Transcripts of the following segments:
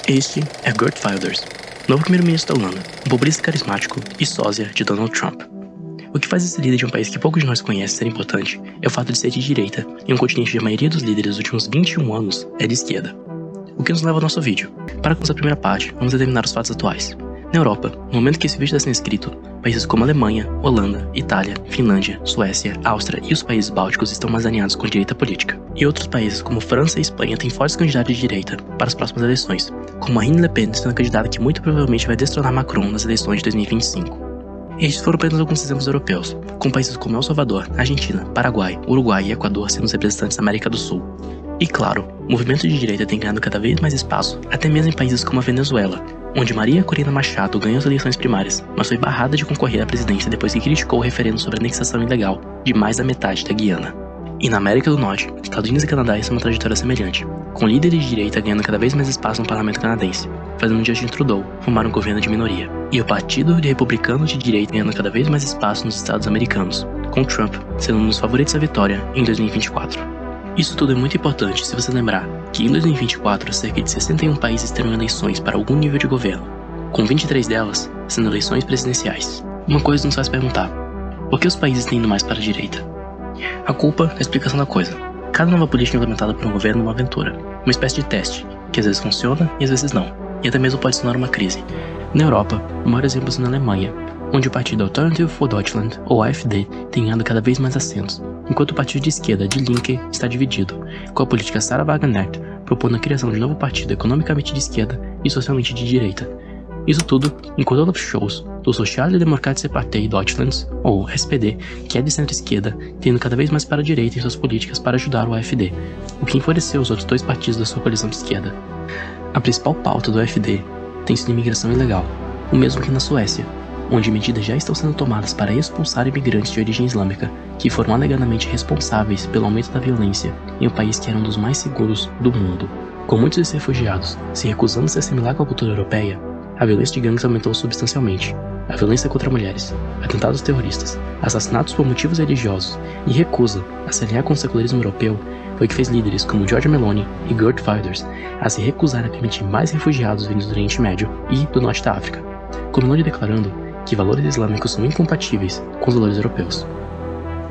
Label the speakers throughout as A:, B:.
A: Este é Geert Wilders, novo primeiro-ministro da Holanda, um populista carismático e sósia de Donald Trump. O que faz esse líder de um país que poucos de nós conhecem ser importante é o fato de ser de direita, e um continente onde a maioria dos líderes dos últimos 21 anos é de esquerda. O que nos leva ao nosso vídeo. Para começar a primeira parte, vamos determinar os fatos atuais. Na Europa, no momento que esse vídeo está sendo escrito, países como Alemanha, Holanda, Itália, Finlândia, Suécia, Áustria e os países bálticos estão mais alinhados com a direita política. E outros países como França e Espanha têm fortes candidatos de direita para as próximas eleições, como Marine Le Pen sendo a candidata que muito provavelmente vai destronar Macron nas eleições de 2025. Estes foram apenas alguns exemplos europeus, com países como El Salvador, Argentina, Paraguai, Uruguai e Equador sendo os representantes da América do Sul. E claro, o movimento de direita tem ganhado cada vez mais espaço, até mesmo em países como a Venezuela, onde Maria Corina Machado ganhou as eleições primárias, mas foi barrada de concorrer à presidência depois que criticou o referendo sobre a anexação ilegal de mais da metade da Guiana. E na América do Norte, Estados Unidos e Canadá estão uma trajetória semelhante, com líderes de direita ganhando cada vez mais espaço no parlamento canadense, fazendo Justin Trudeau formar um governo de minoria, e o Partido de Republicanos de Direita ganhando cada vez mais espaço nos Estados americanos, com Trump sendo um dos favoritos à vitória em 2024. Isso tudo é muito importante se você lembrar que em 2024 cerca de 61 países terão eleições para algum nível de governo, com 23 delas sendo eleições presidenciais. Uma coisa nos faz perguntar, por que os países têm ido mais para a direita? A culpa é a explicação da coisa. Cada nova política implementada por um governo é uma aventura, uma espécie de teste, que às vezes funciona e às vezes não, e até mesmo pode se tornar uma crise. Na Europa, o maior exemplo é na Alemanha, onde o partido Alternative for Deutschland, ou AfD, tem ganhado cada vez mais assentos, enquanto o partido de esquerda Die Linke está dividido, com a política Sarah Wagenknecht propondo a criação de um novo partido economicamente de esquerda e socialmente de direita. Isso tudo enquanto Olaf Scholz, do Sozialdemokratische Partei Deutschlands, ou SPD, que é de centro-esquerda, tendo cada vez mais para a direita em suas políticas para ajudar o AfD, o que enfureceu os outros dois partidos da sua coalizão de esquerda. A principal pauta do AfD tem sido imigração ilegal, o mesmo que na Suécia, onde medidas já estão sendo tomadas para expulsar imigrantes de origem islâmica, que foram alegadamente responsáveis pelo aumento da violência em um país que era um dos mais seguros do mundo. Com muitos desses refugiados se recusando a se assimilar com a cultura europeia, a violência de gangues aumentou substancialmente. A violência contra mulheres, atentados terroristas, assassinatos por motivos religiosos e recusa a se alinhar com o secularismo europeu foi o que fez líderes como Giorgia Meloni e Geert Wilders a se recusar a permitir mais refugiados vindos do Oriente Médio e do Norte da África, com Meloni declarando que valores islâmicos são incompatíveis com os valores europeus.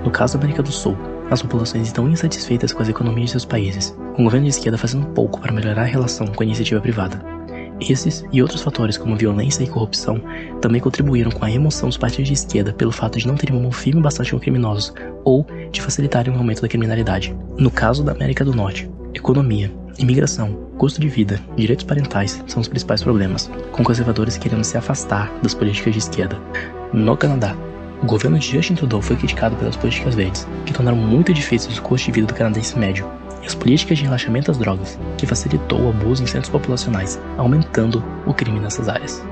A: No caso da América do Sul, as populações estão insatisfeitas com as economias de seus países, com o governo de esquerda fazendo pouco para melhorar a relação com a iniciativa privada. Esses e outros fatores como violência e corrupção também contribuíram com a remoção dos partidos de esquerda pelo fato de não terem um mão firme bastante com criminosos ou de facilitarem o aumento da criminalidade. No caso da América do Norte, economia, imigração, custo de vida, direitos parentais são os principais problemas, com conservadores querendo se afastar das políticas de esquerda. No Canadá, o governo de Justin Trudeau foi criticado pelas políticas verdes, que tornaram muito difícil o custo de vida do canadense médio, e as políticas de relaxamento das drogas, que facilitou o abuso em centros populacionais, aumentando o crime nessas áreas.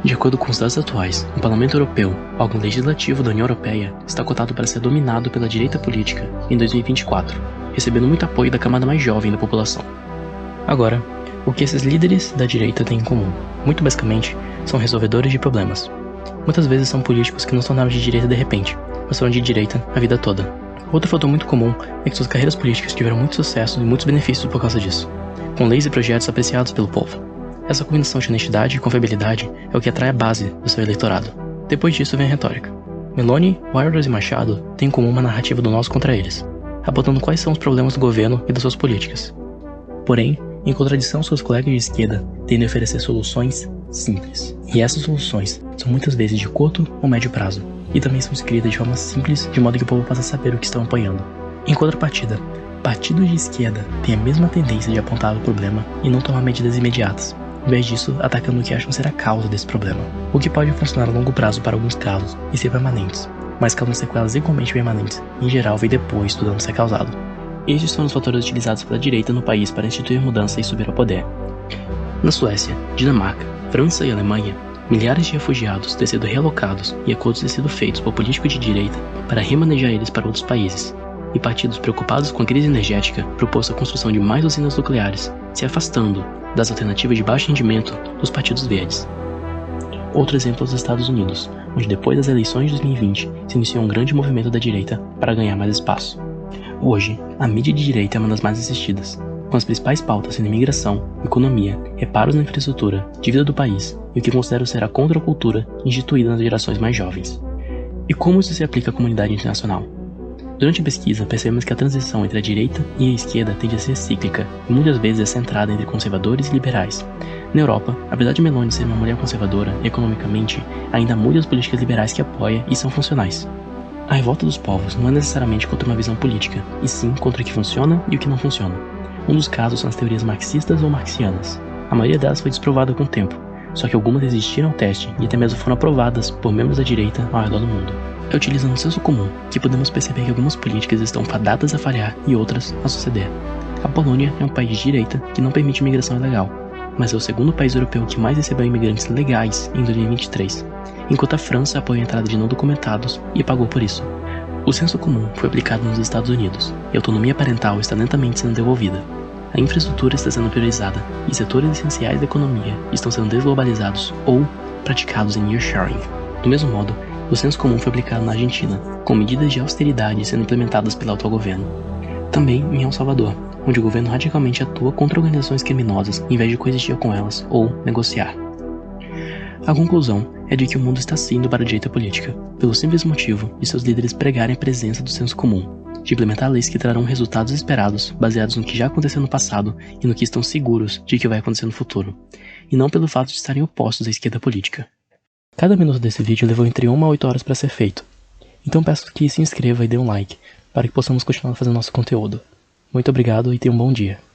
A: De acordo com os dados atuais, o Parlamento Europeu, órgão legislativo da União Europeia, está cotado para ser dominado pela direita política em 2024, recebendo muito apoio da camada mais jovem da população. Agora, o que esses líderes da direita têm em comum? Muito basicamente, são resolvedores de problemas. Muitas vezes são políticos que não se tornaram de direita de repente, mas foram de direita a vida toda. Outro fator muito comum é que suas carreiras políticas tiveram muito sucesso e muitos benefícios por causa disso, com leis e projetos apreciados pelo povo. Essa combinação de honestidade e confiabilidade é o que atrai a base do seu eleitorado. Depois disso vem a retórica. Meloni, Wilders e Machado têm em comum uma narrativa do nós contra eles, apontando quais são os problemas do governo e das suas políticas. Porém, em contradição aos seus colegas de esquerda, tendem a oferecer soluções simples. E essas soluções são muitas vezes de curto ou médio prazo, e também são escritas de forma simples, de modo que o povo possa saber o que estão apoiando. Em contrapartida, partidos de esquerda têm a mesma tendência de apontar o problema e não tomar medidas imediatas, em vez disso atacando o que acham ser a causa desse problema, o que pode funcionar a longo prazo para alguns casos e ser permanentes, mas causam sequelas igualmente permanentes, e em geral vem depois do dano ser causado. Estes são os fatores utilizados pela direita no país para instituir mudança e subir ao poder. Na Suécia, Dinamarca, França e Alemanha, milhares de refugiados têm sido realocados e acordos têm sido feitos por políticos de direita para remanejar eles para outros países, e partidos preocupados com a crise energética propôs a construção de mais usinas nucleares, se afastando das alternativas de baixo rendimento dos partidos verdes. Outro exemplo é os Estados Unidos, onde depois das eleições de 2020 se iniciou um grande movimento da direita para ganhar mais espaço. Hoje, a mídia de direita é uma das mais assistidas, com as principais pautas sendo imigração, economia, reparos na infraestrutura, dívida do país e o que considero ser a contracultura instituída nas gerações mais jovens. E como isso se aplica à comunidade internacional? Durante a pesquisa, percebemos que a transição entre a direita e a esquerda tende a ser cíclica e muitas vezes é centrada entre conservadores e liberais. Na Europa, apesar de Meloni ser uma mulher conservadora, economicamente, ainda há muitas políticas liberais que apoia e são funcionais. A revolta dos povos não é necessariamente contra uma visão política, e sim contra o que funciona e o que não funciona. Um dos casos são as teorias marxistas ou marxianas. A maioria delas foi desprovada com o tempo, só que algumas resistiram ao teste e até mesmo foram aprovadas por membros da direita ao redor do mundo. É utilizando o senso comum que podemos perceber que algumas políticas estão fadadas a falhar e outras a suceder. A Polônia é um país de direita que não permite imigração ilegal, mas é o segundo país europeu que mais recebeu imigrantes legais em 2023, enquanto a França apoia a entrada de não documentados e pagou por isso. O senso comum foi aplicado nos Estados Unidos e a autonomia parental está lentamente sendo devolvida. A infraestrutura está sendo priorizada e setores essenciais da economia estão sendo desglobalizados ou praticados em nearshoring. Do mesmo modo, o senso comum foi aplicado na Argentina, com medidas de austeridade sendo implementadas pelo autogoverno. Também em El Salvador, onde o governo radicalmente atua contra organizações criminosas em vez de coexistir com elas ou negociar. A conclusão é de que o mundo está indo para a direita política, pelo simples motivo de seus líderes pregarem a presença do senso comum, de implementar leis que trarão resultados esperados baseados no que já aconteceu no passado e no que estão seguros de que vai acontecer no futuro, e não pelo fato de estarem opostos à esquerda política. Cada minuto desse vídeo levou entre 1 a 8 horas para ser feito, então peço que se inscreva e dê um like, para que possamos continuar fazendo nosso conteúdo. Muito obrigado e tenha um bom dia.